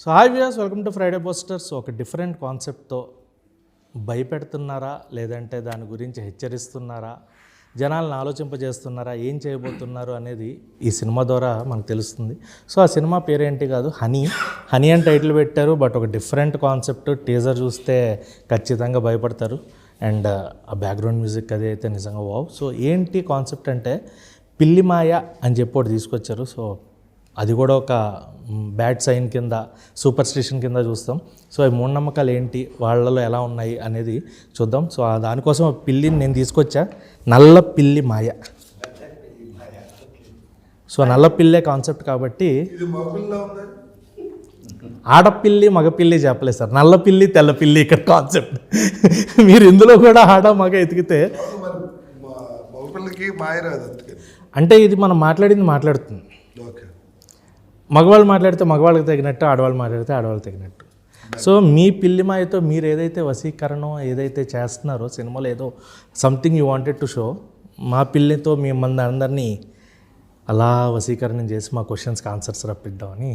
So hi viewers, welcome to Friday posters. ఒక different కాన్సెప్ట్తో భయపెడుతున్నారా లేదంటే దాని గురించి హెచ్చరిస్తున్నారా, జనాలను ఆలోచింపజేస్తున్నారా, ఏం చేయబోతున్నారు అనేది ఈ సినిమా ద్వారా మనకు తెలుస్తుంది. సో ఆ సినిమా పేరేంటి కాదు, హనీ అని టైటిల్ పెట్టారు. బట్ ఒక డిఫరెంట్ కాన్సెప్ట్. టీజర్ చూస్తే ఖచ్చితంగా భయపడతారు. అండ్ ఆ బ్యాక్గ్రౌండ్ మ్యూజిక్ అది అయితే నిజంగా వావ్. సో ఏంటి కాన్సెప్ట్ అంటే పిల్లి మాయ అని చెప్పి ఒకటి తీసుకొచ్చారు. సో అది కూడా ఒక బ్యాడ్ సైన్ కింద, సూపర్ స్టిషన్ కింద చూస్తాం. సో ఈ మూఢనమ్మకాలు ఏంటి, వాళ్ళలో ఎలా ఉన్నాయి అనేది చూద్దాం. సో దానికోసం పిల్లిని నేను తీసుకొచ్చా, నల్ల పిల్లి మాయ. సో నల్ల పిల్లే కాన్సెప్ట్ కాబట్టి ఆడపిల్లి మగపిల్లి చెప్పలేదు సార్, నల్ల పిల్లి తెల్ల పిల్లి ఇక్కడ కాన్సెప్ట్. మీరు ఇందులో కూడా ఆడ మగ ఎతికితే అంటే ఇది మనం మాట్లాడింది మాట్లాడుతుంది. మగవాళ్ళు మాట్లాడితే మగవాళ్ళకి తగినట్టు, ఆడవాళ్ళు మాట్లాడితే ఆడవాళ్ళకి తగినట్టు. సో మీ పిల్లి మాయతో మీరు ఏదైతే వశీకరణం ఏదైతే చేస్తున్నారో సినిమాలో, ఏదో something you wanted to show, మా పిల్లితో మిమ్మల్ని అందరినీ అలా వశీకరణం చేసి మా క్వశ్చన్స్కి ఆన్సర్స్ రప్పిద్దామని.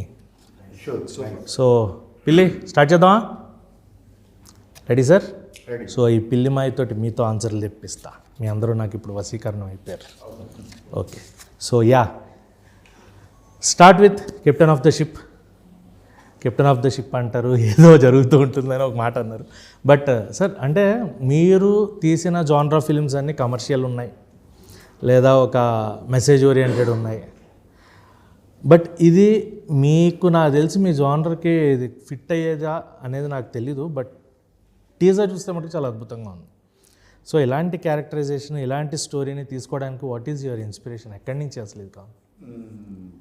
సో పిల్లి స్టార్ట్ చేద్దామా? Ready sir? సో ఈ పిల్లి మాయతోటి మీతో ఆన్సర్లు తెప్పిస్తా. మీ అందరూ నాకు ఇప్పుడు వశీకరణం అయిపోయారు. Okay, so yeah, start with captain of the ship. Captain of the ship అంటారు, ఏదో జరుగుతూ ఉంటుందని ఒక మాట అన్నారు. బట్ సార్, అంటే మీరు తీసిన జానరా ఫిల్మ్స్ అన్నీ కమర్షియల్ ఉన్నాయి, లేదా ఒక మెసేజ్ ఓరియంటెడ్ ఉన్నాయి. బట్ ఇది మీకు, నాకు తెలిసి మీ జానర్కి ఇది ఫిట్ అయ్యేదా అనేది నాకు తెలీదు. బట్ టీజర్ చూస్తే మటుకు చాలా అద్భుతంగా ఉంది. సో ఇలాంటి క్యారెక్టరైజేషన్, ఇలాంటి స్టోరీని తీసుకోవడానికి వాట్ ఈజ్ యువర్ ఇన్స్పిరేషన్? ఎక్కడి నుంచి అసలు ఇది కాదు?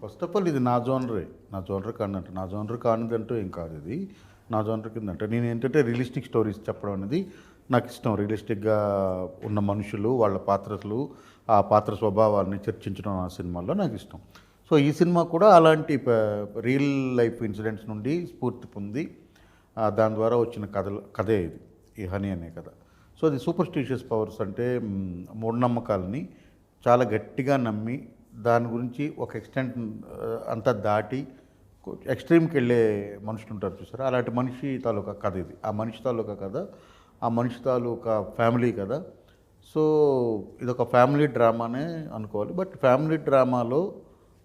ఫస్ట్ ఆఫ్ ఆల్ ఇది నా జోనర్ కాదంటే, నా జోనర్ కానిదంటూ ఏం కాదు. ఇది నా జోనర్ కింద అంటే నేను ఏంటంటే రియలిస్టిక్ స్టోరీస్ చెప్పడం అనేది నాకు ఇష్టం. రియలిస్టిక్గా ఉన్న మనుషులు, వాళ్ళ పాత్రలు, ఆ పాత్ర స్వభావాన్ని చర్చించడం ఆ సినిమాల్లో నాకు ఇష్టం. సో ఈ సినిమా కూడా అలాంటి రియల్ లైఫ్ ఇన్సిడెంట్స్ నుండి స్ఫూర్తి పొంది దాని ద్వారా వచ్చిన కథే ఇది, ఈ హనీ అనే కథ. సో అది సూపర్స్టిషియస్ పవర్స్ అంటే మూఢనమ్మకాలని చాలా గట్టిగా నమ్మి దాని గురించి ఒక ఎక్స్టెంట్ అంతా దాటి ఎక్స్ట్రీమ్కి వెళ్ళే మనుషులు ఉంటారు చూసారా, అలాంటి మనిషి తాలూకా కథ ఇది. ఆ మనిషి తాలూకా కథ, ఆ మనిషి తాలూకా ఫ్యామిలీ కథ. సో ఇదొక ఫ్యామిలీ డ్రామానే అనుకోవాలి. బట్ ఫ్యామిలీ డ్రామాలో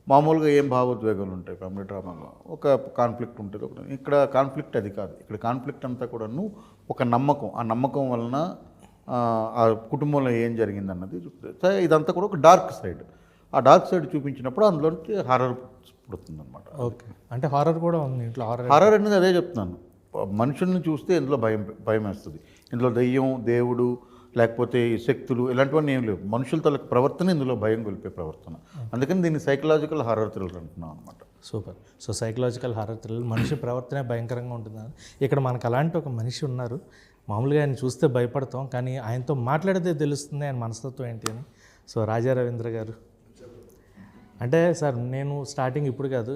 మామూలుగా ఏం భావోద్వేగాలు ఉంటాయి ఫ్యామిలీ డ్రామాలో? ఒక కాన్ఫ్లిక్ట్ ఉంటుంది. ఇక్కడ కాన్ఫ్లిక్ట్ అది కాదు. ఇక్కడ కాన్ఫ్లిక్ట్ అంతా కూడాను ఒక నమ్మకం. ఆ నమ్మకం వలన ఆ కుటుంబంలో ఏం జరిగిందన్నది. ఇదంతా కూడా ఒక డార్క్ సైడ్. ఆ డార్క్ సైడ్ చూపించినప్పుడు అందులోకి హారర్ పుడుతుందన్నమాట. ఓకే, అంటే హారర్ కూడా ఉంది ఇంట్లో. హారర్ అనేది అదే చెప్తున్నాను, మనుషుల్ని చూస్తే ఇందులో భయం వేస్తుంది. ఇందులో దెయ్యం, దేవుడు, లేకపోతే శక్తులు ఇలాంటివన్నీ ఏం లేవు. మనుషుల తలకు ప్రవర్తన ఇందులో భయం గొలిపే ప్రవర్తన. అందుకని దీన్ని సైకలాజికల్ హారర్ థ్రిల్లర్ అంటున్నాం అనమాట. Super. So psychological horror thriller, మనిషి ప్రవర్తనే భయంకరంగా ఉంటుంది. ఇక్కడ మనకు అలాంటి ఒక మనిషి ఉన్నారు. మామూలుగా ఆయన చూస్తే భయపడతాం, కానీ ఆయనతో మాట్లాడితే తెలుస్తుంది ఆయన మనస్తత్వం ఏంటి అని. సో రాజా రవీంద్ర గారు, అంటే సార్ నేను స్టార్టింగ్ ఇప్పుడు కాదు,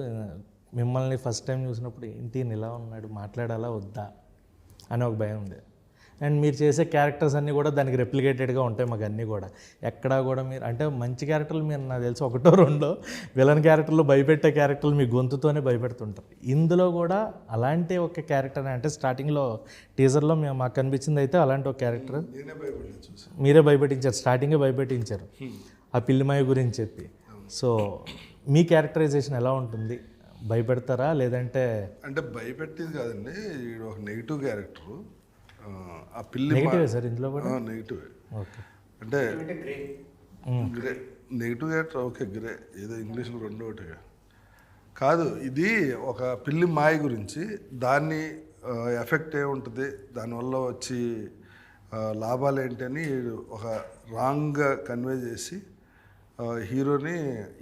మిమ్మల్ని ఫస్ట్ టైం చూసినప్పుడు ఏంటి ఇలా ఉన్నాడు, మాట్లాడాలా వద్దా అని ఒక భయం ఉంది. అండ్ మీరు చేసే క్యారెక్టర్స్ అన్నీ కూడా దానికి రెప్లికేటెడ్గా ఉంటాయి మాకు అన్నీ కూడా. ఎక్కడా కూడా మీరు అంటే మంచి క్యారెక్టర్లు మీరు నాకు తెలిసి ఒకటో రెండో, విలన్ క్యారెక్టర్లు, భయపెట్టే క్యారెక్టర్లు మీ గొంతుతోనే భయపెడుతుంటారు. ఇందులో కూడా అలాంటి ఒక క్యారెక్టర్ అంటే స్టార్టింగ్లో టీజర్లో మాకు కనిపించింది అయితే అలాంటి ఒక క్యారెక్టర్ మీరే భయపెట్టించారు, స్టార్టింగే భయపెట్టించారు ఆ పిల్లిమాయ గురించి చెప్పి. సో మీ క్యారెక్టరైజేషన్ ఎలా ఉంటుంది? భయపెడతారా లేదంటే? అంటే భయపెట్టేది కాదండి, ఒక నెగిటివ్ క్యారెక్టరు. ఆ పిల్లి నెగిటివ్ సార్ ఇందులో కూడా? నెగిటివ్. ఓకే, అంటే grey negative character. Okay, grey ఏదో ఇంగ్లీష్లో రెండో ఒకటిగా కాదు. ఇది ఒక పిల్లి మాయ గురించి, దాన్ని ఎఫెక్ట్ ఏముంటుంది, దానివల్ల వచ్చి లాభాలు ఏంటి అని ఒక రాంగ్గా కన్వే చేసి హీరోని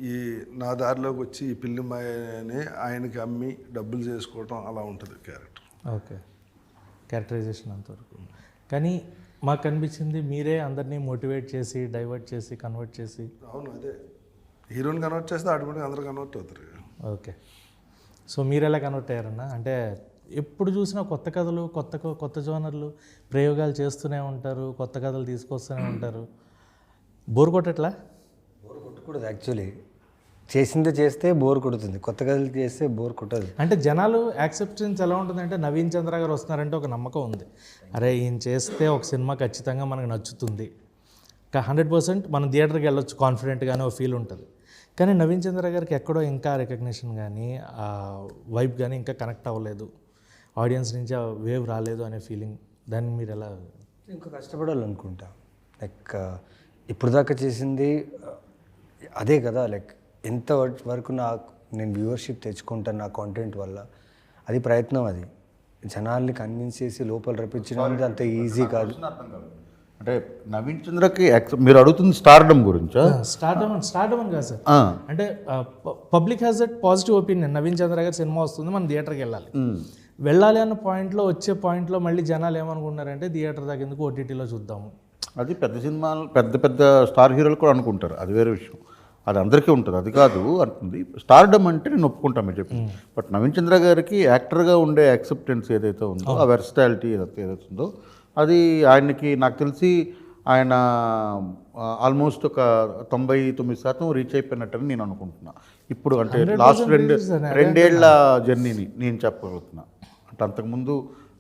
ఈ నా దారిలోకి వచ్చి ఈ పిల్లి మాయని ఆయనకి అమ్మి డబ్బులు చేసుకోవటం అలా ఉంటుంది క్యారెక్టర్. ఓకే, క్యారెక్టరైజేషన్ అంతవరకు. కానీ మాకు కనిపించింది మీరే అందరినీ మోటివేట్ చేసి, డైవర్ట్ చేసి, కన్వర్ట్ చేసి. అవును, అదే హీరోని కన్వర్ట్ చేస్తే ఆటోమేటిక్గా అందరూ కన్వర్ట్ అవుతారు. ఓకే, సో మీరు ఎలా కన్వర్ట్ అయ్యారన్నా? అంటే ఎప్పుడు చూసినా కొత్త కథలు, కొత్త జోనర్లు, ప్రయోగాలు చేస్తూనే ఉంటారు, కొత్త కథలు తీసుకొస్తూనే ఉంటారు. బోర్ కొట్టట్లా? బోర్ కొట్టకూడదు యాక్చువల్లీ. చేసిందే చేస్తే బోర్ కొడుతుంది, కొత్త కథలు చేస్తే బోర్ కొట్టదు. అంటే జనాలు యాక్సెప్టెన్స్ ఎలా ఉంటుందంటే నవీన్ చంద్ర గారు వస్తున్నారంటే ఒక నమ్మకం ఉంది, అరే ఈయన చేస్తే ఒక సినిమా ఖచ్చితంగా మనకు నచ్చుతుంది, 100% మనం థియేటర్కి వెళ్ళొచ్చు కాన్ఫిడెంట్గానే ఒక ఫీల్ ఉంటుంది. కానీ నవీన్ చంద్ర గారికి ఎక్కడో ఇంకా రికగ్నిషన్ కానీ ఆ వైబ్ కానీ ఇంకా కనెక్ట్ అవ్వలేదు, ఆడియన్స్ నుంచి ఆ వేవ్ రాలేదు అనే ఫీలింగ్, దాన్ని మీరు ఎలా? ఇంకా కష్టపడాలనుకుంటా. లైక్ ఇప్పుడు దాకా చేసింది అదే కదా, లైక్ ఎంత వరకు నేను వ్యూవర్షిప్ తెచ్చుకుంటాను నా కాంటెంట్ వల్ల, అది ప్రయత్నం. అది జనాల్ని కన్విన్స్ చేసి లోపల రప్పించడం అనేది అంత ఈజీ కాదు. అంటే నవీన్ చంద్రకి మీరు అడుగుతుంది స్టార్డమ్ గురించా? స్టార్డమ్ అని కాదు సార్, అంటే public has that positive opinion, Naveen Chandra గారి సినిమా వస్తుంది మనం థియేటర్కి వెళ్ళాలి అన్న పాయింట్లో వచ్చే పాయింట్లో మళ్ళీ జనాలు ఏమనుకుంటున్నారంటే థియేటర్ దాకా ఎందుకు ఓటీటీలో చూద్దాము. అది పెద్ద సినిమాలు పెద్ద స్టార్ హీరోలు కూడా అనుకుంటారు, అది వేరే విషయం, అది అందరికీ ఉంటుంది, అది కాదు అంటుంది. స్టార్డమ్ అంటే నేను ఒప్పుకుంటాను మీరు చెప్పింది. బట్ నవీన్ చంద్ర గారికి యాక్టర్గా ఉండే యాక్సెప్టెన్స్ ఏదైతే ఉందో, ఆ వెర్సటాలిటీ ఏదైతే ఉందో, అది ఆయనకి నాకు తెలిసి ఆయన ఆల్మోస్ట్ ఒక 99% రీచ్ అయిపోయినట్టని నేను అనుకుంటున్నా ఇప్పుడు. అంటే లాస్ట్ రెండేళ్ల జర్నీని నేను చెప్పగలుగుతున్నా. అంటే అంతకుముందు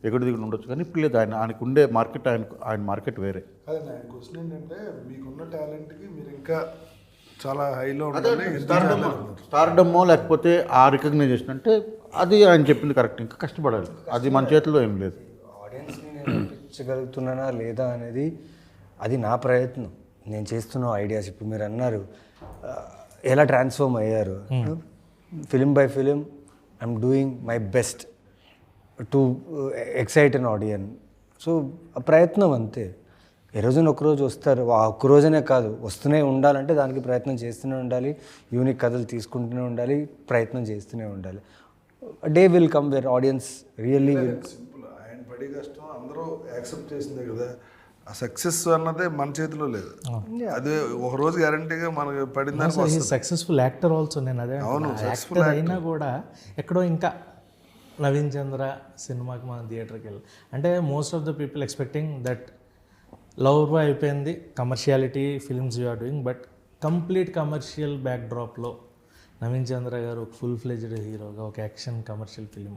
ఎగుడు దిగుడు ఉండొచ్చు, కానీ ఇప్పుడు లేదు, ఆయనకు ఉండే మార్కెట్, ఆయన మార్కెట్ వేరే. అదే నా క్వశ్చన్ ఏంటంటే మీకున్న టాలెంట్కి మీరు ఇంకా చాలా హైలో స్టార్డమ్మో లేకపోతే ఆ రికగ్నైజేషన్ అంటే అది ఆయన చెప్పింది కరెక్ట్, ఇంకా కష్టపడాలి, అది మన చేతిలో ఏం లేదు. ఆడియన్స్ని నేను రప్పించగలుగుతున్నానా లేదా అనేది అది నా ప్రయత్నం, నేను చేస్తున్న ఐడియాస్. ఇప్పుడు మీరు అన్నారు ఎలా ట్రాన్స్ఫార్మ్ అయ్యారు, film by film I'm doing my best to excite an audience. So ఆ ప్రయత్నం అంతే. ఏ రోజున ఒకరోజు వస్తారు, ఆ ఒక్కరోజనే కాదు, వస్తూనే ఉండాలంటే దానికి ప్రయత్నం చేస్తూనే ఉండాలి, యూనిక్ కథలు తీసుకుంటూనే ఉండాలి, ప్రయత్నం చేస్తూనే ఉండాలి. Day will come wear audience really will. Simple, ఆయన పడే కష్టం అందరూ యాక్సెప్ట్ చేసిందే కదా. ఆ సక్సెస్ అన్నదే మన చేతిలో లేదు, అదే ఒక రోజు గ్యారంటీగా మనకు పడిందని. సక్సెస్ఫుల్ యాక్టర్ ఆల్సో, నేను అదే యాక్టర్ అయినా కూడా ఎక్కడో ఇంకా నవీన్ చంద్ర సినిమాకి మనం థియేటర్కి వెళ్ళాలి అంటే most of the people expecting that love అయిపోయింది, commerciality films you are doing, but complete commercial బ్యాక్డ్రాప్లో నవీన్ చంద్ర గారు ఒక ఫుల్ ఫ్లెజ్డ్ హీరోగా ఒక యాక్షన్ కమర్షియల్ ఫిలిం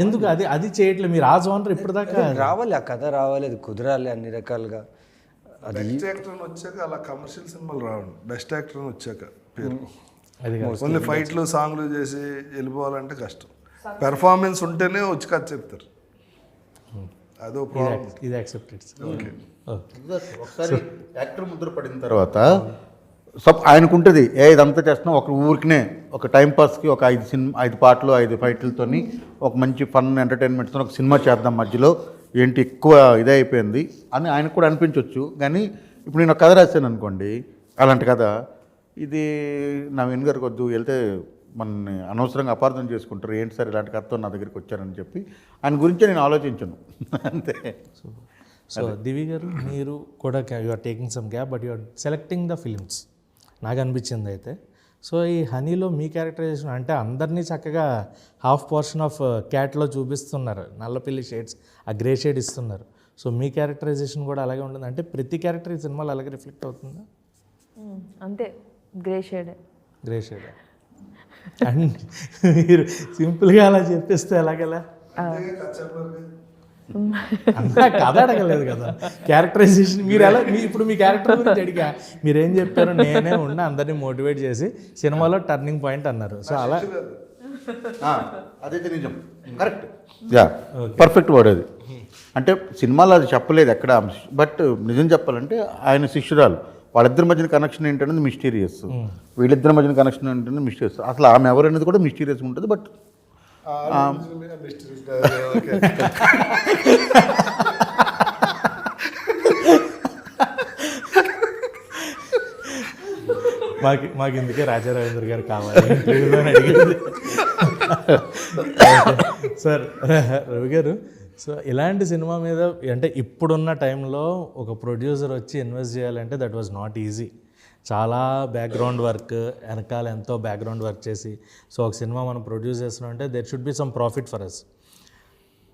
ఎందుకు అది చేయట్లేదు మీరు? ఆ జోనర్ ఇప్పటిదాకా రావాలి, ఆ కథ రావాలి, అది కుదరాలి అన్ని రకాలుగా. అది బెస్ట్ యాక్టర్ అని వచ్చాక అలా కమర్షియల్ సినిమాలు రావండి, బెస్ట్ యాక్టర్ అని వచ్చాక పేరు. అది ఓన్లీ ఫైట్లు సాంగ్లు చేసి వెళ్ళిపోవాలంటే కష్టం, పెర్ఫార్మెన్స్ ఉంటేనే వచ్చి కథ చెప్తారు, అదో ప్రాబ్లం. ఇది యాక్సెప్టెడ్. ఓకే, ఒకసారి యాక్టర్ ముద్ర పడిన తర్వాత ఆయనకు ఉంటుంది, ఇదంతా చేస్తున్నాం ఒక ఊరికినే ఒక టైంపాస్కి ఒక 5 పాటలు 5 ఫైట్లతోని ఒక మంచి ఫన్ ఎంటర్టైన్మెంట్తో ఒక సినిమా చేద్దాం, మధ్యలో ఏంటి ఎక్కువ ఇదే అయిపోయింది అని ఆయనకు కూడా అనిపించవచ్చు. కానీ ఇప్పుడు నేను ఒక కథ రాశాను అనుకోండి, అలాంటి కథ ఇది నవీన్ గారికి వద్దు, వెళ్తే మనని అనవసరంగా అపార్థం చేసుకుంటారు, ఏంటి సార్ ఇలాంటి కథతో నా దగ్గరికి వచ్చారని చెప్పి ఆయన గురించి నేను ఆలోచించను అంతే. సో దివి గారు, మీరు కూడా you are taking some gap but you are selecting the films నాకు అనిపించింది అయితే. సో ఈ హనీలో మీ క్యారెక్టరైజేషన్ అంటే అందరినీ చక్కగా హాఫ్ పోర్షన్ ఆఫ్ క్యాట్లో చూపిస్తున్నారు, నల్లపిల్లి షేడ్స్ ఆ గ్రే షేడ్ ఇస్తున్నారు. సో మీ క్యారెక్టరైజేషన్ కూడా అలాగే ఉంటుంది అంటే ప్రతి క్యారెక్టర్ ఈ సినిమాలో అలాగే రిఫ్లెక్ట్ అవుతుందా? అంతే, grey shade. Grey shade and మీరు సింపుల్గా అలా చెప్పేస్తే ఎలాగలా అంతా కథ అడగలేదు కదా, క్యారెక్టరైజేషన్ మీరు ఎలా ఇప్పుడు మీ క్యారెక్టర్ గురించి అడిగా మీరేం చెప్పారు, నేనే ఉన్నా అందరినీ మోటివేట్ చేసి సినిమాలో టర్నింగ్ పాయింట్ అన్నారు. సో అలా అదైతే నిజం, కరెక్ట్, యా పర్ఫెక్ట్ వర్డ్ అది. అంటే సినిమాలో అది చెప్పలేదు ఎక్కడ, బట్ నిజం చెప్పాలంటే ఆయన శిష్యురాలు, వాళ్ళిద్దరి మధ్యన కనెక్షన్ ఏంటనేది మిస్టీరియస్, వీళ్ళిద్దరి మధ్యన కనెక్షన్ ఏంటనేది మిస్టీరియస్, అసలు ఆమె ఎవరు అనేది కూడా మిస్టీరియస్గా ఉంటుంది. బట్ మాకు ఇందుకే రాజా రవీంద్ర గారు కావాలి అడిగింది. సార్ రవి గారు, సో ఇలాంటి సినిమా మీద అంటే ఇప్పుడున్న టైంలో ఒక ప్రొడ్యూసర్ వచ్చి ఇన్వెస్ట్ చేయాలంటే దట్ వాజ్ నాట్ ఈజీ. చాలా బ్యాక్గ్రౌండ్ వర్క్, వెనకాల ఎంతో బ్యాక్గ్రౌండ్ వర్క్ చేసి సో ఒక సినిమా మనం ప్రొడ్యూస్ చేస్తున్నాం అంటే there should be some profit for us.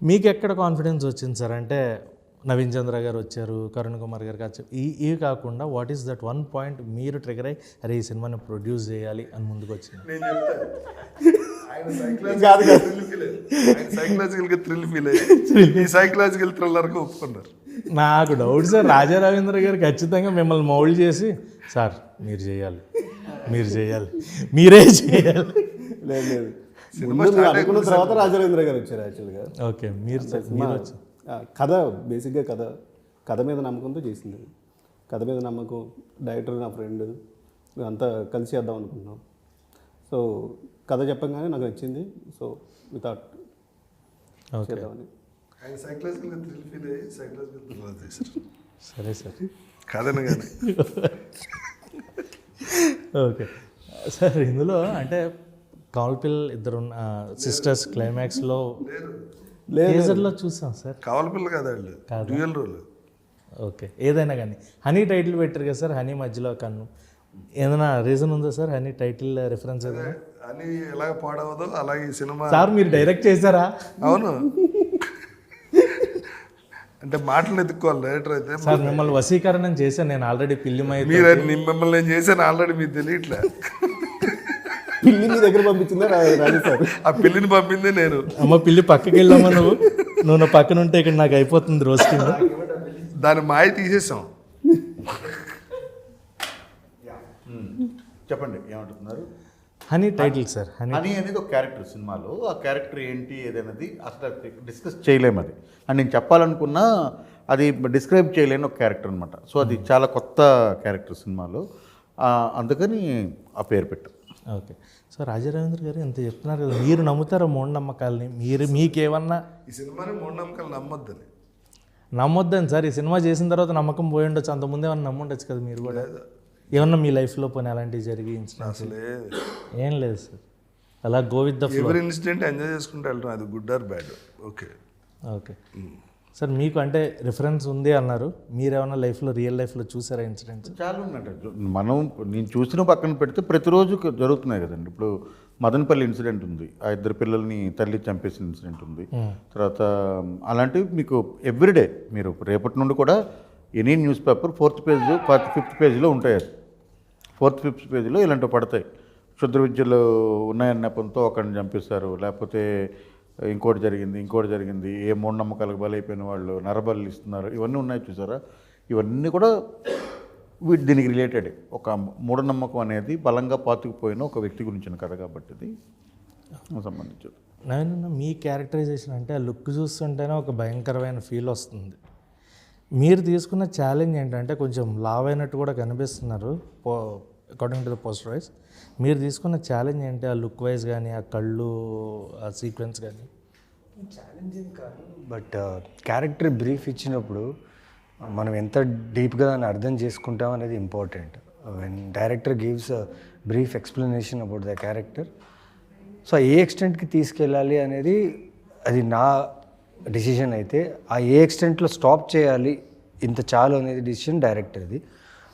మీకు ఎక్కడ కాన్ఫిడెన్స్ వచ్చింది సార్? అంటే నవీన్ చంద్ర గారు వచ్చారు, కరుణ్ కుమార్ గారు వచ్చారు. ఇవి కాకుండా what is that one point మీరు ట్రిగర్ అయ్యి అరే ఈ సినిమాని ప్రొడ్యూస్ చేయాలి అని ముందుకు వచ్చింది? నేను చెప్తాను. ఆయన సైకలాజికల్గా థ్రిల్ ఫీల్ అయ్యి ఈ సైకలాజికల్ థ్రిల్లర్గా ఒప్పుకున్నారు. నాకు డౌట్ సార్, రాజా రవీంద్ర గారు ఖచ్చితంగా మిమ్మల్ని మౌల్డ్ చేసి సార్ మీరు చేయాలి, మీరే చేయాలి. లేదు ముందు మీరు అనుకున్న తర్వాత రాజారేంద్ర గారు వచ్చారు యాక్చువల్గా. ఓకే, మీరు వచ్చి కథ బేసిక్గా కథ మీద నమ్మకంతో చేసింది. కథ మీద నమ్మకం, డైరెక్టర్ నా ఫ్రెండ్, అంతా కలిసి చేద్దాం అనుకున్నాం. సో కథ చెప్పగానే నాకు నచ్చింది. సో వితౌట్ చేద్దామని ఆయన సైకలాజికల్గా థ్రిల్ ఫీల్ అయ్యి సైకలాజికల్ థ్రిల్లర్ చేశారు. సరే సార్, కాదన కానీ ఓకే సార్. ఇందులో అంటే కౌల్పిల్ ఇద్దరు సిస్టర్స్ క్లైమాక్స్లో లేజర్లో చూసాం సార్. కావాలి పిల్ల కదా వాళ్ళు డ్యూయల్ రోల్. ఓకే, ఏదైనా కానీ హనీ టైటిల్ పెట్టారు కదా సార్, హనీ మధ్యలో కన్ను. ఏదైనా రీజన్ ఉందా సార్ హనీ టైటిల్ రిఫరెన్స్ ఏదైనా? అని ఎలాగ పాడవదో అలాగే ఈ సినిమా. సార్ మీరు డైరెక్ట్ చేశారా? అవును, అంటే మాటలు ఎత్తుక్కోవాలి డైరెక్టర్ అయితే. సార్ మిమ్మల్ని వశీకరణం చేశాను నేను ఆల్రెడీ పిల్లిమై. మీరు మిమ్మల్ని నేను చేశాను ఆల్రెడీ, మీకు తెలియట్లే. పిల్లి మీ దగ్గర పంపించిందా రాజు సార్? ఆ పిల్లిని పంపిందే నేను. అమ్మ పిల్లి పక్కకి వెళ్ళామా నువ్వు నా పక్కన ఉంటే ఇక్కడ నాకు అయిపోతుంది రోజు కింద. దాని మాయ తీసేసాం. చెప్పండి ఏమంటున్నారు? Honey title sir. హనీ అనేది ఒక క్యారెక్టర్ సినిమాలో. ఆ క్యారెక్టర్ ఏంటి ఏదనేది అసలు డిస్కస్ చేయలేము. అది అని నేను చెప్పాలనుకున్నా అది డిస్క్రైబ్ చేయలేని ఒక క్యారెక్టర్ అనమాట. సో అది చాలా కొత్త క్యారెక్టర్ సినిమాలో, అందుకని ఆ పేరు పెట్టు. ఓకే. సో రాజా రవీంద్ర గారు ఎంత చెప్తున్నారు కదా, మీరు నమ్ముతారా మూఢనమ్మకాలని? మీకేమన్నా ఈ సినిమాని మూఢనమ్మకాలు నమ్మొద్దని. నమ్మొద్దని సార్, ఈ సినిమా చేసిన తర్వాత నమ్మకం పోయి ఉండొచ్చు, అంతకుముందు ఏమన్నా నమ్ముండొచ్చు కదా మీరు కూడా. ఏమన్నా మీ లైఫ్లో పోనీ అలాంటివి జరిగి ఇన్సిడెంట్స్? అసలే ఏం లేదు సార్, అలా గో విత్ ద ఫ్లో. ఎవరి ఇన్సిడెంట్ ఎంజాయ్ చేసుకుంటూ వెళ్తాం, అది good or bad. Okay okay sir, మీకు అంటే రిఫరెన్స్ ఉంది అన్నారు, మీరేమన్నా లైఫ్లో రియల్ లైఫ్లో చూసారా ఇన్సిడెంట్స్? చాలా ఉన్నాయండి. నేను చూసిన పక్కన పెడితే ప్రతిరోజు జరుగుతున్నాయి కదండి. ఇప్పుడు మదనపల్లి ఇన్సిడెంట్ ఉంది, ఆ ఇద్దరు పిల్లల్ని తల్లి చంపేసిన ఇన్సిడెంట్ ఉంది. తర్వాత అలాంటివి మీకు ఎవ్రీడే మీరు రేపటి నుండి కూడా any news paper 4th page 5th పేజీలో ఉంటాయి. అది 4th 5th పేజీలో ఇలాంటివి పడతాయి. క్షుద్ర విద్యలు ఉన్నాయన్న నెపంతో ఒకరిని చంపేస్తారు, లేకపోతే ఇంకోటి జరిగింది, ఏ మూఢనమ్మకాలకు బలైపోయిన వాళ్ళు నరబలి ఇస్తున్నారు, ఇవన్నీ ఉన్నాయి చూసారా. ఇవన్నీ కూడా దీనికి రిలేటెడ్. ఒక మూఢనమ్మకం అనేది బలంగా పాతుకుపోయిన ఒక వ్యక్తి గురించిన కథ కాబట్టి ఇది సంబంధించింది. నేను మీ క్యారెక్టరైజేషన్ అంటే ఆ లుక్ చూస్తుంటేనే ఒక భయంకరమైన ఫీల్ వస్తుంది. మీరు తీసుకున్న ఛాలెంజ్ ఏంటంటే కొంచెం లావ్ అయినట్టు కూడా కనిపిస్తున్నారు according to the poster wise. మీరు తీసుకున్న ఛాలెంజ్ ఏంటి ఆ లుక్ వైజ్ కానీ, ఆ కళ్ళు, ఆ సీక్వెన్స్ కానీ? ఛాలెంజింగ్ కాదు, బట్ క్యారెక్టర్ బ్రీఫ్ ఇచ్చినప్పుడు మనం ఎంత డీప్గా దాన్ని అర్థం చేసుకుంటాం అనేది important. When director gives brief explanation about the character, so a ఎక్స్టెంట్కి తీసుకెళ్ళాలి అనేది అది నా డిసిషన్ అయితే, ఆ ఏ ఎక్స్టెంట్లో స్టాప్ చేయాలి ఇంత చాలు అనేది డిసిషన్ డైరెక్టర్ది.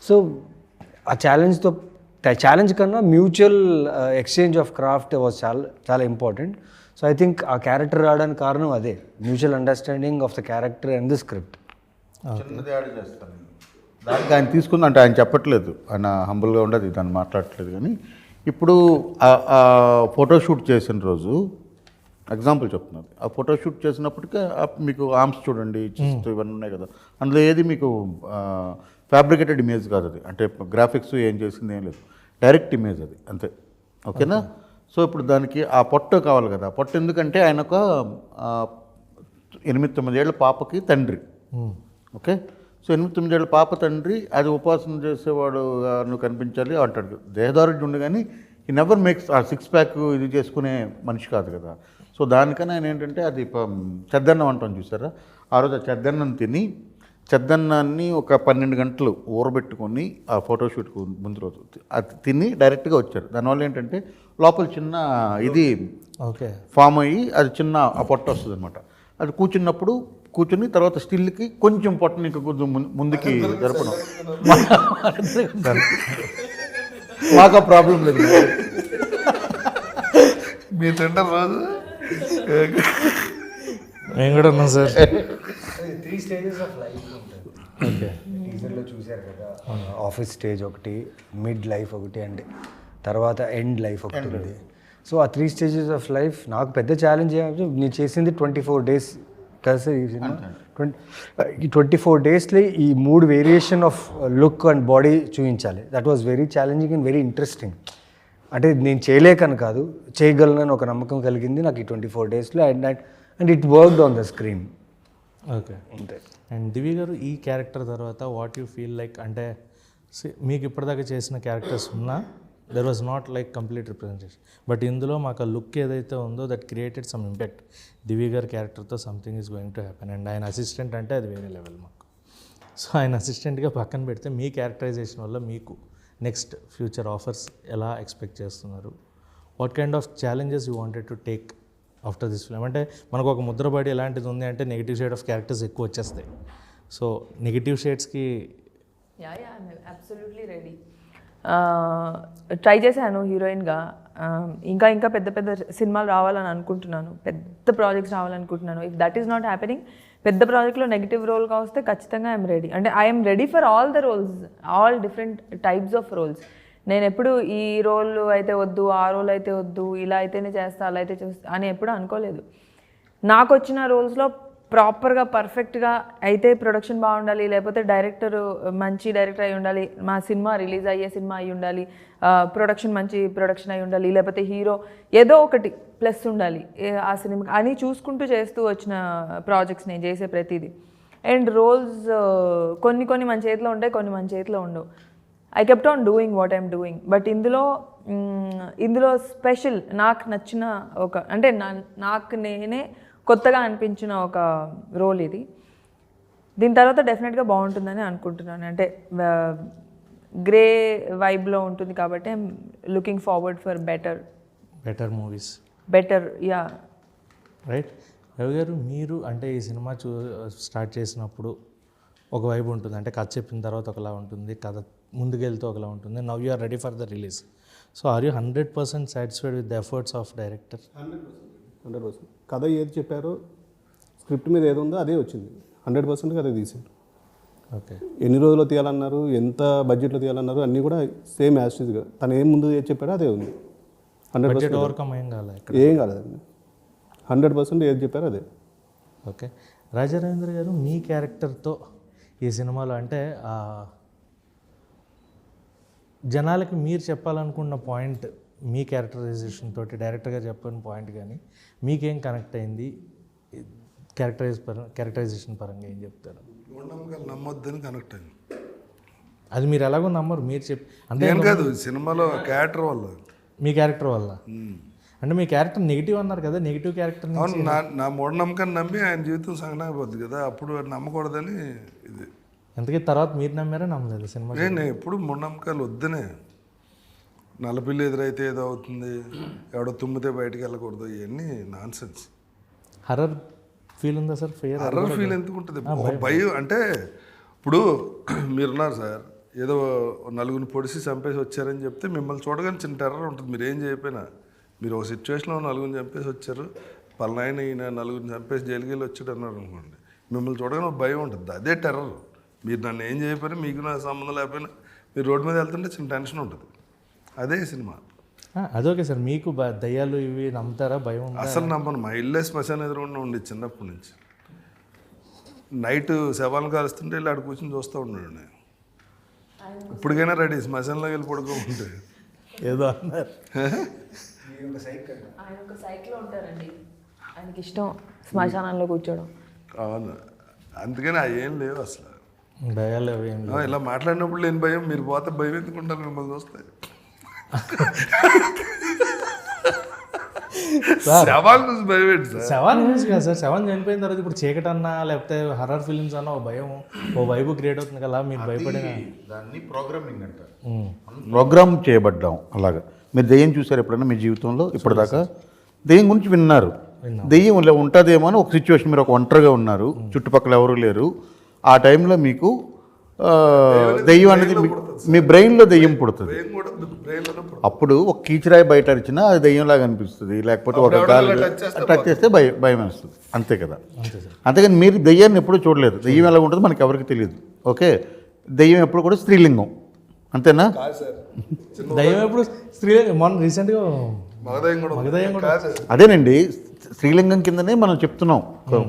సో ఆ ఛాలెంజ్ కన్నా mutual exchange of craft was చాలా ఇంపార్టెంట్. సో ఐ థింక్ ఆ క్యారెక్టర్ రావడానికి కారణం అదే, mutual understanding of the character and the script. చిన్నది యాడ్ చేస్తాను దానికి. ఆయన తీసుకుంది అంటే ఆయన చెప్పట్లేదు, ఆయన హంబుల్గా ఉండదు, దాన్ని మాట్లాడట్లేదు. కానీ ఇప్పుడు ఆ ఫోటోషూట్ చేసిన రోజు ఎగ్జాంపుల్ చెప్తున్నారు. ఆ ఫోటోషూట్ చేసినప్పటికీ మీకు ఆర్మ్స్ చూడండి, చెస్ట్ ఇవన్నీ ఉన్నాయి కదా, అందులో ఏది మీకు ఫ్యాబ్రికేటెడ్ ఇమేజ్ కాదు అది. అంటే గ్రాఫిక్స్ ఏం చేసింది ఏం లేదు, డైరెక్ట్ ఇమేజ్ అది అంతే. ఓకేనా? సో ఇప్పుడు దానికి ఆ పొట్ట కావాలి కదా. పొట్ట ఎందుకంటే ఆయన ఒక 8-9 ఏళ్ల పాపకి తండ్రి. ఓకే, సో 8-9 ఏళ్ల పాప తండ్రి, అది ఉపాసన చేసేవాడు నువ్వు కనిపించాలి అంటాడు. దేహదారుడు ఉండి కానీ ఈ నెవర్ మేక్స్ ఆ 6 ప్యాక్ ఇది చేసుకునే మనిషి కాదు కదా. సో దానికన్నా ఆయన ఏంటంటే అది చెద్దన్నం అంటాం చూసారా, ఆ రోజు ఆ చెద్దన్నం తిని, చెద్దన్నాన్ని ఒక 12 గంటలు ఊరబెట్టుకొని ఆ ఫోటోషూట్కు ముందు రోజు అది తిని డైరెక్ట్గా వచ్చారు. దానివల్ల ఏంటంటే లోపల చిన్న ఇది ఓకే ఫామ్ అయ్యి అది చిన్న ఆ పొట్ట వస్తుంది అనమాట. అది కూర్చుని తర్వాత స్టిల్కి కొంచెం పొట్టని ఇంకా కొంచెం ముందుకి జరపడం. మాకు ప్రాబ్లం లేదు, మీరు తింటారు రోజు. మేము కూడా ఉన్నాం సార్. 3 స్టేజెస్ ఆఫ్ లైఫ్ ఉంటుంది. ఓకే. టీజర్లో చూశారు కదా, ఆఫీస్ స్టేజ్ ఒకటి, మిడ్ లైఫ్ ఒకటి, అండ్ తర్వాత ఎండ్ లైఫ్ ఒకటి ఉంది. సో ఆ 3 స్టేజెస్ ఆఫ్ లైఫ్ నాకు పెద్ద ఛాలెంజ్ ఏమంటే, నేను చేసింది 24 డేస్ కదా సార్ ఈ సినిమా. ఈ 24 డేస్లో ఈ 3 variation of look and body చూపించాలి. That was very challenging and very interesting. అంటే నేను చేయలేకని కాదు, చేయగలనని ఒక నమ్మకం కలిగింది నాకు ఈ 24 డేస్లో. And it worked on the screen. Okay. అంతే. అండ్ దివి గారు, ఈ క్యారెక్టర్ తర్వాత వాట్ యూ ఫీల్ లైక్, అంటే మీకు ఇప్పటిదాకా చేసిన క్యారెక్టర్స్ ఉన్నా there was not like complete representation, but ఇందులో మాకు ఆ లుక్ ఏదైతే ఉందో that created some impact. Divi గారి క్యారెక్టర్తో something is going to happen. And ఆయన అసిస్టెంట్ అంటే అది వేరే లెవెల్ మాకు. సో ఆయన అసిస్టెంట్గా పక్కన పెడితే మీ క్యారెక్టరైజేషన్ వల్ల మీకు నెక్స్ట్ ఫ్యూచర్ ఆఫర్స్ ఎలా ఎక్స్పెక్ట్ చేస్తున్నారు? What kind of challenges you wanted to take after this film? అంటే మనకు ఒక ముద్రపడి ఎలాంటిది ఉంది అంటే నెగిటివ్ షేడ్ ఆఫ్ క్యారెక్టర్స్ ఎక్కువ వచ్చేస్తాయి. సో నెగిటివ్ షేడ్స్కి అబ్సల్యూట్లీ రెడీ. ట్రై చేశాను హీరోయిన్గా. ఇంకా ఇంకా పెద్ద పెద్ద సినిమాలు రావాలని అనుకుంటున్నాను, పెద్ద ప్రాజెక్ట్స్ రావాలనుకుంటున్నాను. If that is not happening, పెద్ద ప్రాజెక్ట్లో నెగిటివ్ రోల్గా వస్తే ఖచ్చితంగా ఐఎమ్ రెడీ. అంటే I'm ready for all the roles, all different types of roles. నేను ఎప్పుడు ఈ రోల్ అయితే వద్దు, ఆ రోల్ అయితే వద్దు, ఇలా అయితేనే చేస్తా, అలా అయితే చేస్తా అని ఎప్పుడు అనుకోలేదు. నాకు వచ్చిన రోల్స్లో ప్రాపర్గా పర్ఫెక్ట్గా అయితే ప్రొడక్షన్ బాగుండాలి, లేకపోతే డైరెక్టర్ మంచి డైరెక్టర్ అయి ఉండాలి, మా సినిమా రిలీజ్ అయ్యే సినిమా అయి ఉండాలి, ప్రొడక్షన్ మంచి ప్రొడక్షన్ అయి ఉండాలి, లేకపోతే హీరో ఏదో ఒకటి ప్లస్ ఉండాలి ఆ సినిమా అని చూసుకుంటూ చేస్తూ వచ్చిన ప్రాజెక్ట్స్ నేను చేసే ప్రతిదీ. అండ్ రోల్స్ కొన్ని కొన్ని మన చేతిలో ఉంటాయి, కొన్ని మన చేతిలో ఉండవు. I kept on doing what I'm doing. But ఇందులో స్పెషల్ నాకు నచ్చిన ఒక, అంటే నాకు నేనే కొత్తగా అనిపించిన ఒక రోల్ ఇది. దీని తర్వాత డెఫినెట్గా బాగుంటుందని అనుకుంటున్నాను. అంటే గ్రే వైబ్లో ఉంటుంది కాబట్టి I'm looking forward for better movies. Yeah. Right. Ravi గారు, మీరు అంటే ఈ సినిమా స్టార్ట్ చేసినప్పుడు ఒక వైబ్ ఉంటుంది, అంటే కథ చెప్పిన తర్వాత ఒకలా ఉంటుంది, కథ ముందుకెళ్తూ ఒకలా ఉంటుంది. Now you are ready for the release. So are you 100% satisfied with the efforts of director? 100%. కథ ఏది చెప్పారో, స్క్రిప్ట్ మీద ఏది ఉందో అదే వచ్చింది. 100% అదే తీశారు. ఓకే. ఎన్ని రోజుల్లో తీయాలన్నారు, ఎంత బడ్జెట్లో తీయాలన్నారు, అన్నీ కూడా సేమ్ యాస్టిజ్గా తను ఏం ముందు ఏది చెప్పారో అదే ఉంది. 100% ఓవర్కమ్ ఏం కాలే, ఏం కాలేదండి. 100% ఏది చెప్పారో అదే. ఓకే. రాజా రవీంద్ర గారు, మీ క్యారెక్టర్తో ఈ సినిమాలో అంటే జనాలకి మీరు చెప్పాలనుకున్న పాయింట్, మీ క్యారెక్టరైజేషన్ తోటి డైరెక్టర్ గారు చెప్పిన పాయింట్ కానీ మీకేం కనెక్ట్ అయింది? క్యారెక్టరైజేషన్ పరంగా ఏం చెప్తారు? నమ్మకాలు నమ్మొద్దని కనెక్ట్ అయింది. అది మీరు ఎలాగో నమ్మరు, మీరు చెప్పి అంటే నేను కాదు, సినిమాలో క్యారెక్టర్ వల్ల. మీ క్యారెక్టర్ వల్ల అంటే మీ క్యారెక్టర్ నెగిటివ్ అన్నారు కదా, నెగిటివ్ క్యారెక్టర్ అవును, నా మూఢనమ్మకాన్ని నమ్మి ఆయన జీవితం సంగనాకపోద్ది కదా, అప్పుడు నమ్మకూడదని ఇది. అందుకే తర్వాత మీరు నమ్మారా నమ్మలేదు సినిమా? నేను ఎప్పుడు మూఢనమ్మకాలు వద్దనే. నల్లపిల్లి ఎదురైతే ఏదో అవుతుంది, ఎవడో తుమ్మితే బయటికి వెళ్ళకూడదు, ఇవన్నీ నాన్ సెన్స్. హర్రర్ ఫీల్ ఉందా సార్? హర్రర్ ఫీల్ ఎందుకు ఉంటుంది? భయం అంటే ఇప్పుడు మీరున్నారు సార్, ఏదో నలుగురిని పొడిసి చంపేసి వచ్చారని చెప్తే మిమ్మల్ని చూడగానే చిన్న టెర్రర్ ఉంటుంది. మీరు ఏం చేయకపోయినా, మీరు ఒక సిచ్యువేషన్లో నలుగురిని చంపేసి వచ్చారు, పలానాయన ఈయన నలుగురిని చంపేసి జైలుకి వెళ్ళి వచ్చాడు అన్నారు అనుకోండి, మిమ్మల్ని చూడగానే ఒక భయం ఉంటుంది. అదే టెర్రర్. మీరు నన్ను ఏం చేయకపోయినా, మీకు నా సంబంధం లేకపోయినా, మీరు రోడ్డు మీద వెళ్తుంటే చిన్న టెన్షన్ ఉంటుంది. అదే సినిమా. అదొకే సార్. మీకు దయ్యాలు ఇవి నమ్ముతారా? భయం? అసలు నమ్మను. మా ఇల్లే శ్మశానం ఎదురుకుండా ఉండి చిన్నప్పటి నుంచి. నైట్ శవాలను కాలుస్తుంటే వెళ్ళి ఆడ కూర్చొని చూస్తూ ఉన్నాడు. నేను ఇప్పటికైనా రెడీ శ్మశానంలోకి వెళ్ళి పడుకోమంటే ఏదో అన్నారు. ఆయన ఒక సైకిల్లో ఉంటారండి, ఆయనకి ఇష్టం శ్మశానంలో కూర్చోవడం. అవును, అందుకని అవి ఏం లేవు అసలు. భయాలు ఏం లేవు. ఇలా మాట్లాడినప్పుడు లేని భయం. మీరు పోతే భయం ఎందుకుంటారు మిమ్మల్ని చూస్తే? శవాలు చూసి భయం ఏంటి సార్? శవాలు చూసి కాదు సార్, శవం చనిపోయిన తర్వాత ఇప్పుడు చీకటి అన్నా లేకపోతే హర్రర్ ఫిలిమ్స్ అన్నా ఓ భయం, ఓ వైబు క్రియేట్ అవుతుంది కదా. మీరు భయపడిన దాన్ని ప్రోగ్రామింగ్ అంటారు. ప్రోగ్రామ్ చేయబడ్డాం అలాగా. మీరు దెయ్యం చూసారు ఎప్పుడైనా మీ జీవితంలో? ఇప్పటిదాకా దెయ్యం గురించి విన్నారు. దెయ్యం ఉంటుందేమో అని ఒక సిచ్యువేషన్, మీరు ఒక ఒంటరిగా ఉన్నారు, చుట్టుపక్కల ఎవరు లేరు, ఆ టైంలో మీకు దెయ్యం అనేది మీ బ్రెయిన్లో దెయ్యం పుడుతుంది. బ్రెయిన్ కూడా బ్రెయిన్లోనే అప్పుడు ఒక కీచురాయి బయట అరిచినా అది దెయ్యంలాగా అనిపిస్తుంది, లేకపోతే ఒక గాలి టచ్ చేస్తే భయం వేస్తుంది, అంతే కదా. అంతేగాని మీరు దెయ్యాన్ని ఎప్పుడూ చూడలేదు. దెయ్యం ఎలా ఉంటుందో మనకి ఎవరికి తెలియదు. ఓకే, దెయ్యం ఎప్పుడు కూడా స్త్రీలింగం, అంతేనా? దయ్యం ఎప్పుడు స్త్రీ మొన్న రీసెంట్గా మగదయం కూడా కాదు. అదేనండి, స్త్రీలింగం కిందనే మనం చెప్తున్నాం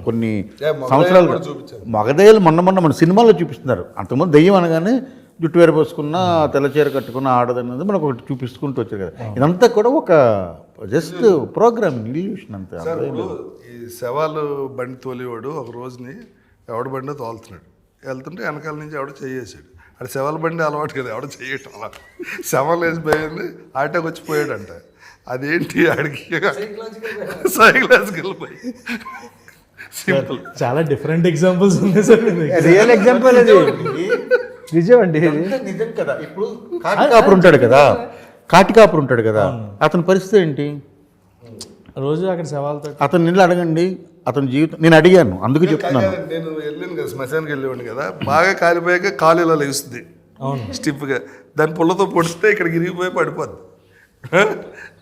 కొన్ని మగదయ్యాలు సంవత్సరాలు. కూడా చూపించారు. మగదయ్యాలు మొన్న మన సినిమాలో చూపిస్తున్నారు. అంతకుముందు దెయ్యం అనగానే జుట్టు వేరపోసుకున్న తెల్లచీర కట్టుకున్న ఆడదన్నది మనకు ఒకటి చూపిస్తుంటూ వచ్చారు కదా. ఇదంతా కూడా ఒక జస్ట్ ప్రోగ్రామ్, ఇల్యూషన్ అంతే. సార్ ఇప్పుడు ఈ శవాలు బండి తోలేవాడు ఒక రోజుని ఎవడ బండి తోలుతున్నాడు, వెళ్తుంటే వెనకాల నుంచి ఎవడో చేయేసాడు. అది శవాల బండి అలవాటు కదా, ఎవడో చేయటం అలా శవాలు వేసి పోయింది, ఆటోకి వచ్చి పోయాడంట. అదేంటి ఆడికి సైకలాజికల్ పోయి సింపుల్. చాలా డిఫరెంట్ ఎగ్జాంపుల్స్ ఉన్నాయి సార్ మీ దగ్గర. రియల్ ఎగ్జాంపుల్ అది, నిజం అండి ఇది. నిజం కదా. ఇప్పుడు కాటికాపురు ఉంటాడు కదా, కాటికాపురు ఉంటాడు కదా, అతని పరిస్థితి ఏంటి? రోజు అక్కడ సవాల్తో అతను నిన్ను అడగండి, అతని జీవితం నేను అడిగాను, అందుకు చెప్తున్నాను. నేను వెళ్ళాను కదా, శ్మశానికి వెళ్ళేవాడిని కదా, బాగా కాలిపోయాక కాలు ఇలా లేస్తుంది స్టిప్గా, దాని పుల్లతో పొడిస్తే ఇక్కడికి ఇరిగిపోయి పడిపోద్ది.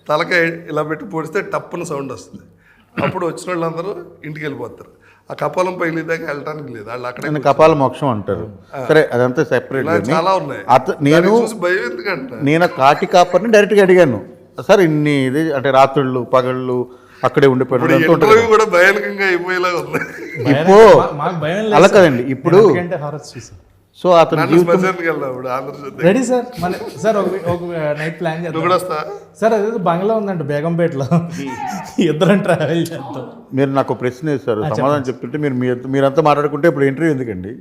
తలకాయ ఇలా పెట్టి పొడిస్తే టప్పున సౌండ్ వస్తుంది. అప్పుడు వచ్చిన వాళ్ళందరూ ఇంటికి వెళ్ళిపోతారు. ఆ కపాలం పైలిదాకా వెళ్ళడానికి లేదు, వాళ్ళు అక్కడ నేను కపాల మోక్షం అంటారు. సరే, అదంతా సెపరేట్. చాలా ఉన్నాయి. నేను చూసి భయం ఎందుకంటే నేను కాటికాపర్ని డైరెక్ట్గా అడిగాను, సార్ ఇన్ని ఇది అంటే రాత్రుళ్ళు పగళ్ళు అక్కడే ఉండిపోయాడు ఇంటర్వ్యూ కూడా భయానకంగా అయిపోయేలాగా ఉంది. ఇప్పుడు మాకు భయం అలా కదండి. ఇప్పుడు హారర్స్ చూసాం. సో అతని జీవితం శ్మశానికి వెళ్దాం ఇప్పుడు ఆంధ్రప్రదేశ్. రెడీ సార్, మన సార్ ఒక నైట్ ప్లాన్ నువ్వు చేద్దాం కూడా వస్తా? సార్. అదే బంగ్లా ఉందంట బేగంపేటలో, ఇద్దరం ట్రావెల్ చేద్దాం. మీరు నాకు ప్రశ్న వేస్తారు, సమాధానం చెప్తుంటే మీరంతా మాట్లాడుకుంటే ఇప్పుడు ఇంటర్వ్యూ ఎందుకండి?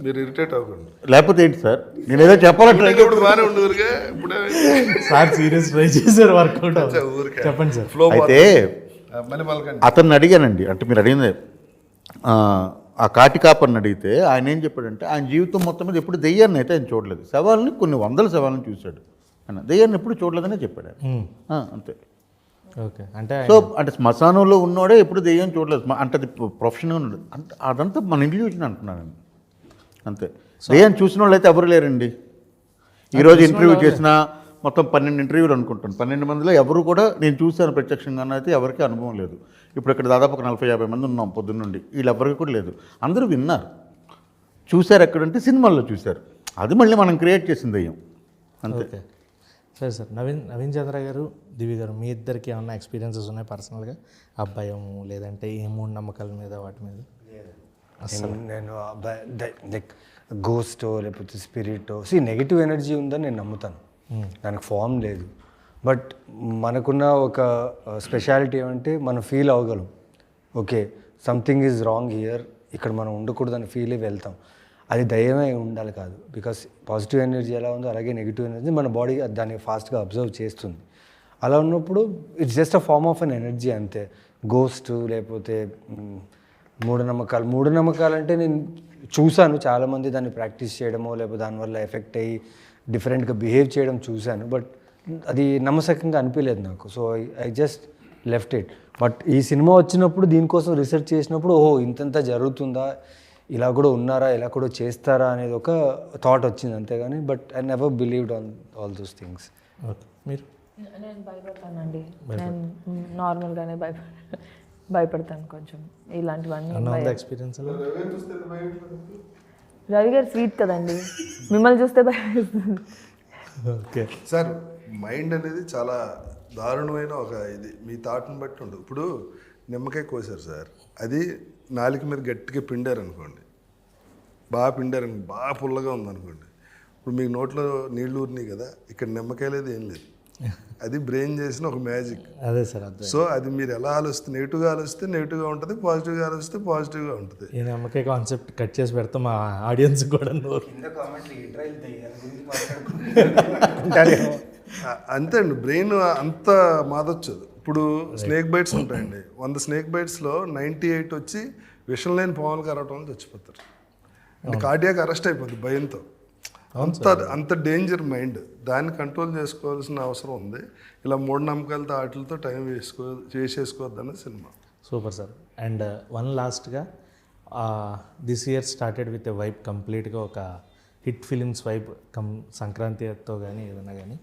మీరు ఇరిటేట్ అవ్వకండి. లేకపోతే ఏంటి సార్, నేను ఏదో చెప్పాలంటే ఇప్పుడు బాగానే ఉండదురుగా, ఇప్పుడే సార్ సీరియస్ ట్రై చేశారు, వర్కౌట్ ఊరికే చెప్పండి సార్. ఫ్లో అయితే మళ్ళీ మళ్ళకండి. అతన్ని అడిగానండి, అంటే మీరు అడిగింది ఆ కాటికాపర్ని అడిగితే ఆయన ఏం చెప్పాడంటే ఆయన జీవితం మొత్తం మీద ఎప్పుడు దెయ్యాన్ని అయితే ఆయన చూడలేదు, శవాలని కొన్ని వందల శవాలను చూశాడు, ఆయన దెయ్యాన్ని ఎప్పుడు చూడలేదనే చెప్పాడు ఆయన. అంతే. ఓకే, అంటే సో అంటే శ్మశానంలో ఉన్నోడే ఎప్పుడు దెయ్యం చూడలేదు, అంటే అది ప్రొఫెషన్గా ఉండదు, అంటే అదంతా మన ఇల్యూషన్ అంటున్నాను అంతే. దెయ్యాన్ని చూసిన వాళ్ళు అయితే ఎవరు లేరండి. ఈరోజు ఇంటర్వ్యూ చేసిన మొత్తం 12 ఇంటర్వ్యూలు అనుకుంటాను, 12 మందిలో ఎవరు కూడా నేను చూశాను ప్రత్యక్షంగా అయితే ఎవరికి అనుభవం లేదు. ఇప్పుడు ఇక్కడ దాదాపు ఒక 40-50 మంది ఉన్నాం పొద్దున్నుండి, వీళ్ళెవరికి కూడా లేదు. అందరూ విన్నారు, చూశారు. ఎక్కడంటే సినిమాల్లో చూశారు, అది మళ్ళీ మనం క్రియేట్ చేసిన దెయ్యం అంతే. ఓకే సరే సార్. నవీన్ చంద్ర గారు, దివి గారు, మీ ఇద్దరికి ఏమన్నా ఎక్స్పీరియన్సెస్ ఉన్నాయి పర్సనల్గా? ఆ భయం లేదంటే ఏ మూఢనమ్మకాల మీద వాటి మీద? నేను లైక్ గోస్టో లేకపోతే స్పిరిటో నెగిటివ్ ఎనర్జీ ఉందని నేను నమ్ముతాను. దానికి ఫామ్ లేదు. బట్ మనకున్న ఒక స్పెషాలిటీ ఏమంటే మనం ఫీల్ అవ్వగలం, okay something is wrong here, ఇక్కడ మనం ఉండకూడదని ఫీల్ అయ్యి వెళ్తాం. అది దయ్యమే ఉండాలి కాదు. బికాస్ పాజిటివ్ ఎనర్జీ ఎలా ఉందో అలాగే నెగిటివ్ ఎనర్జీ మన బాడీ దాన్ని ఫాస్ట్గా అబ్జర్వ్ చేస్తుంది. అలా ఉన్నప్పుడు it's just a form of an energy అంతే. గోస్ట్ లేకపోతే మూఢనమ్మకాలు అంటే నేను చూశాను చాలామంది దాన్ని ప్రాక్టీస్ చేయడమో లేకపోతే దానివల్ల ఎఫెక్ట్ అయ్యి డిఫరెంట్గా బిహేవ్ చేయడం చూశాను. బట్ అది నమ్మశకంగా అనిపించలేదు నాకు. So I just left it. But ఈ సినిమా వచ్చినప్పుడు దీనికోసం రీసెర్చ్ చేసినప్పుడు ఓహో ఇంతంత జరుగుతుందా, ఇలా కూడా ఉన్నారా, ఇలా కూడా చేస్తారా అనేది ఒక థాట్ వచ్చింది అంతేగాని. But I never believed on all those things. Okay, మీరు? నేను భయపడతానండి. నేను నార్మల్గానే భయపడతాను కొంచెం ఇలాంటివన్నీ. ఎక్స్పీరియన్స్ రవి గారు స్వీట్ కదండి, మిమ్మల్ని చూస్తే భయం వేస్తుంది. ఓకే సార్, మైండ్ అనేది చాలా దారుణమైన ఒక ఇది మీ థాట్ని బట్టి ఉండదు. ఇప్పుడు నిమ్మకాయ కోసారు సార్, అది నాలుక మీద గట్టిగా పిండారనుకోండి, బాగా పిండారనుకోండి, బాగా పుల్లగా ఉందనుకోండి, ఇప్పుడు మీకు నోట్లో నీళ్ళు ఊరినాయి కదా, ఇక్కడ నిమ్మకాయ లేదు ఏం లేదు, అది బ్రెయిన్ చేసిన ఒక మ్యాజిక్. అదే సార్, అదే. సో అది మీరు ఎలా ఆలోచిస్తే నెగిటివ్గా ఆలోచిస్తే నెగిటివ్గా ఉంటుంది, పాజిటివ్గా ఆలోచిస్తే పాజిటివ్గా ఉంటుంది. ఈ నమ్మకాయ కాన్సెప్ట్ కట్ చేసి పెడతాం మా ఆడియన్స్ కూడా. అంతే అండి, బ్రెయిన్ అంత మాదొచ్చు. ఇప్పుడు స్నేక్ బైట్స్ ఉంటాయండి, 100 స్నేక్ బైట్స్లో 98 వచ్చి విషం లేని పాములు కరవటం వల్ల చచ్చిపోతారు. అంటే కార్డియాక్ అరెస్ట్ అయిపోతుంది భయంతో. అంత డేంజర్ మైండ్, దాన్ని కంట్రోల్ చేసుకోవాల్సిన అవసరం ఉంది. ఇలా మూఢనమ్మకాలతో వాటితో టైం చేసేసుకోవద్దన్న cinema. Super sir. And one లాస్ట్గా this year started with a vibe, కంప్లీట్గా ఒక హిట్ ఫిలిమ్స్ వైబ్ సంక్రాంతితో కానీ ఏదైనా కానీ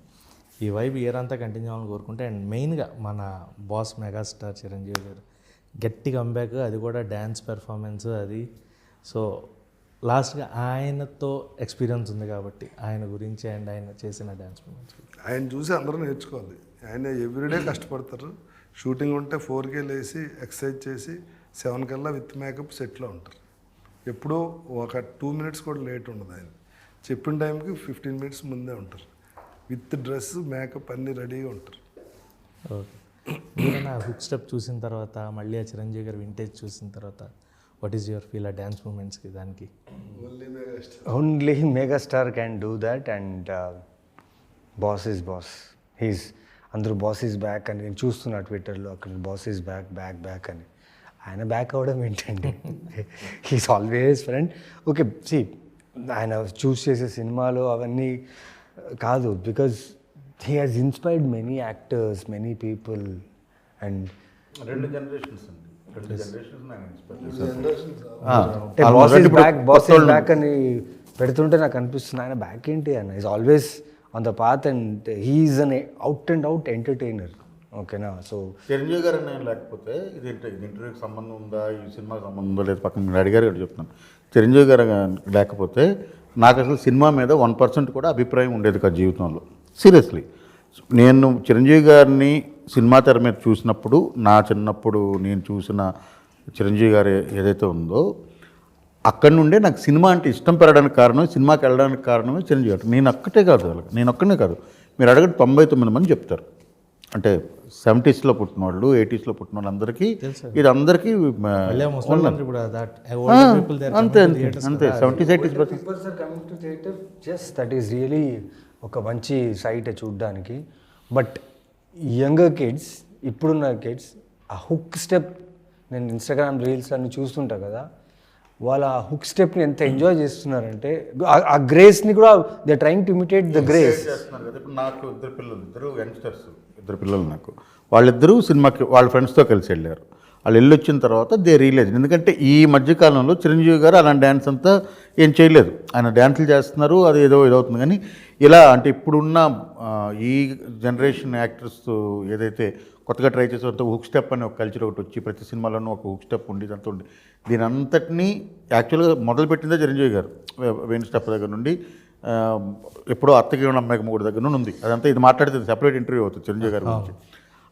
ఈ వైబ్ ఇయర్ అంతా కంటిన్యూ అవ్వాలని కోరుకుంటే, అండ్ మెయిన్గా మన బాస్ మెగాస్టార్ చిరంజీవి గారు గట్టి కంబ్యాక్, అది కూడా డ్యాన్స్ పెర్ఫార్మెన్స్ అది. సో లాస్ట్గా ఆయనతో ఎక్స్పీరియన్స్ ఉంది కాబట్టి ఆయన గురించి అండ్ ఆయన చేసిన డ్యాన్స్ మూమెంట్స్. ఆయన చూసి అందరూ నేర్చుకోవాలి. ఆయన ఎవ్రీడే కష్టపడతారు. షూటింగ్ ఉంటే 4కే లేసి ఎక్సర్సైజ్ చేసి 7 కల్లా విత్ మేకప్ సెట్లో ఉంటారు. ఎప్పుడూ ఒక 2 మినిట్స్ కూడా లేట్ ఉండదు. ఆయన చెప్పిన టైంకి 15 మినిట్స్ ముందే ఉంటారు. విత్ డ్రెస్ మేకప్ అన్నీ రెడీగా ఉంటారు. ఓకే, మీరు నా హుక్ స్టెప్ చూసిన తర్వాత మళ్ళీ ఆ చిరంజీవి గారు వింటేజ్ చూసిన తర్వాత వాట్ ఈస్ యువర్ ఫీల్ ఆ డ్యాన్స్ మూమెంట్స్కి దానికి? Only megastar can do that and boss is boss. అందరూ బాస్ ఈజ్ బ్యాక్ అని నేను చూస్తున్నా ట్విట్టర్లో, అక్కడ బాస్ ఈజ్ బ్యాక్ అని. ఆయన బ్యాక్ అవ్వడం ఏంటండి? He's always friend. Okay, see ఆయన చూస్ చేసే సినిమాలు అవన్నీ కాదు, because he has inspired many actors, many people. And 2 generations అండి, 2 generations నాకు బాస్ ఈజ్ బ్యాక్ అని పెడుతుంటే నాకు అనిపిస్తుంది ఆయన బ్యాక్ ఏంటి అన్న. Is always on the path and he's an out and out entertainer. ఓకేనా? సో చిరంజీవి గారు నేను లేకపోతే ఇది ఇంటర్వ్యూకి సంబంధం ఉందా, ఈ సినిమాకి సంబంధం ఉందా లేదు పక్కన మీరు అడిగారు కూడా చెప్తున్నాను. చిరంజీవి గారు లేకపోతే నాకు అసలు సినిమా మీద 1% కూడా అభిప్రాయం ఉండేది కాదు జీవితంలో. సీరియస్లీ, నేను చిరంజీవి గారిని సినిమా తెర మీద చూసినప్పుడు, నా చిన్నప్పుడు నేను చూసిన చిరంజీవి గారు ఏదైతే ఉందో అక్కడి నుండే నాకు సినిమా అంటే ఇష్టం పెరగడానికి కారణం, సినిమాకి వెళ్ళడానికి కారణమే చిరంజీవి గారు. నేను ఒక్కనే కాదు, మీరు అడగండి 99 మంది చెప్తారు. అంటే 70sలో పుట్టిన వాళ్ళు, 80sలో పుట్టిన వాళ్ళు అందరికీ ఇది అందరికీ అంతే 70s 80s peoples are coming to theatre just that is really ఒక మంచి సైట్ చూడడానికి. బట్ యంగర్ కిడ్స్, ఇప్పుడున్న కిడ్స్ ఆ హుక్ స్టెప్, నేను ఇన్స్టాగ్రామ్ రీల్స్ అన్ని చూస్తుంటా కదా, వాళ్ళ ఆ హుక్ స్టెప్ని ఎంత ఎంజాయ్ చేస్తున్నారంటే ఆ గ్రేస్ని కూడా they trying to imitate the grace చేస్తున్నారు కదా. ఇప్పుడు నాకు ఇద్దరు యంగ్స్టర్స్, 2 పిల్లలు నాకు. వాళ్ళిద్దరూ సినిమాకి వాళ్ళ ఫ్రెండ్స్తో కలిసి వెళ్ళారు. వాళ్ళు వెళ్ళొచ్చిన తర్వాత దే రియలైజ్, ఎందుకంటే ఈ మధ్యకాలంలో చిరంజీవి గారు అలాంటి డ్యాన్స్ అంతా ఏం చేయలేదు. ఆయన డ్యాన్సులు చేస్తున్నారు, అది ఇదవుతుంది. కానీ ఇలా అంటే ఇప్పుడున్న ఈ జనరేషన్ యాక్టర్స్ ఏదైతే కొత్తగా ట్రై చేసేంత హుక్ స్టెప్ అనే ఒక కల్చర్ ఒకటి వచ్చి ప్రతి సినిమాలోనూ ఒక హుక్ స్టెప్ ఉండి అంత ఉండి దీని అంతటినీ యాక్చువల్గా మొదలుపెట్టిందే చిరంజీవి గారు. వేణు స్టెప్ దగ్గర నుండి ఎప్పుడో అత్తకి అమ్మాయికి 3 దగ్గర నుండి ఉంది. అదంతా ఇది మాట్లాడితే సెపరేట్ ఇంటర్వ్యూ అవుతుంది చిరంజీవి గారి గురించి.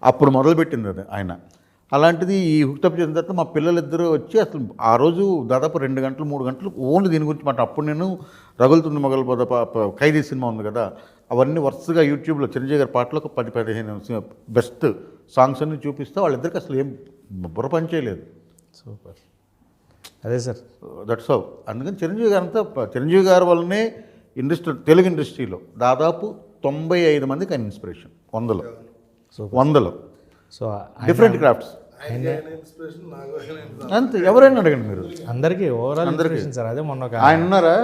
అప్పుడు మొదలుపెట్టింది అది ఆయన. అలాంటిది ఈ హుక్టప్ చేసిన తర్వాత మా పిల్లలిద్దరూ వచ్చి అసలు ఆ రోజు దాదాపు 2 గంటలు 3 గంటలు ఓన్లీ దీని గురించి మాట. అప్పుడు నేను రగులుతుంది మొగలు పోద ఖైదీ సినిమా ఉంది కదా, అవన్నీ వరుసగా యూట్యూబ్లో చిరంజీవి గారి పాటలో ఒక 10-15 బెస్ట్ సాంగ్స్ అన్ని చూపిస్తే వాళ్ళిద్దరికి అసలు ఏం బుర్ర పని చేయలేదు. సూపర్, అదే సార్, దట్స్ హౌ. అందుకని చిరంజీవి గారి వల్లనే తెలుగు ఇండస్ట్రీలో దాదాపు 95 మందికి ఆయన ఇన్స్పిరేషన్. 100 సో డిఫరెంట్ క్రాఫ్ట్స్ అంతే. ఎవరైనా అడగండి మీరు, అందరికీ ఓవరాల్ ఇన్స్పిరేషన్ సార్. అదే మొన్న ఆయన ఉన్నారా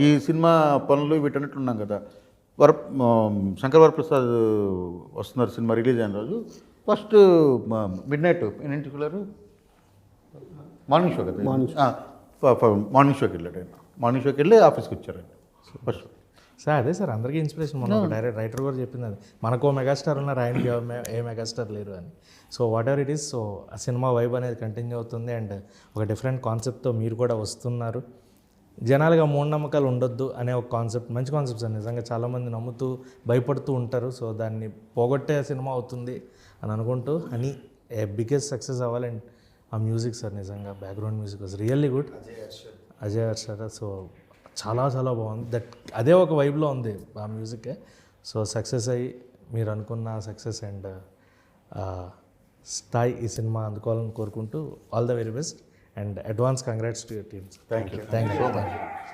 ఈ సినిమా పనులు వీటన్నిటి ఉన్నాం కదా. శంకర్ వరప్రసాద్ వస్తున్నారు సినిమా రిలీజ్ అయిన రోజు. ఫస్ట్ మిడ్నైట్ ఎన్నింటికి వెళ్ళారు? మార్నింగ్ షో కదా, మార్నింగ్ షోకి వెళ్ళాడు ఆయన. మార్నింగ్ షోకి వెళ్ళి ఆఫీస్కి వచ్చారు ఆయన ఫస్ట్. సార్ అదే సార్, అందరికీ ఇన్స్పిరేషన్. మొన్న ఒక రైటర్ కూడా చెప్పింది అది, మనకు మెగాస్టార్ ఉన్నారు, ఆయనకి ఏ మెగాస్టార్ లేరు అని. So what ever it is, so ఆ సినిమా వైబ్ అనేది కంటిన్యూ అవుతుంది. అండ్ ఒక డిఫరెంట్ కాన్సెప్ట్తో మీరు కూడా వస్తున్నారు. జనాలుగా మూఢనమ్మకాలు ఉండొద్దు అనే ఒక కాన్సెప్ట్, మంచి కాన్సెప్ట్ సార్. నిజంగా చాలామంది నమ్ముతూ భయపడుతూ ఉంటారు. సో దాన్ని పోగొట్టే సినిమా అవుతుంది అని అనుకుంటూ అని బిగ్గెస్ట్ సక్సెస్ అవ్వాలి. అండ్ ఆ మ్యూజిక్ సార్, నిజంగా background music was really good. Ajay Arasada, so చాలా బాగుంది. దట్ అదే ఒక వైబ్లో ఉంది ఆ మ్యూజిక్. సో సక్సెస్ అయ్యి మీరు అనుకున్న సక్సెస్ అండ్ స్థాయి ఈ సినిమా అందుకోవాలని కోరుకుంటూ all the very best and advance congrats to your teams. Thank you so much.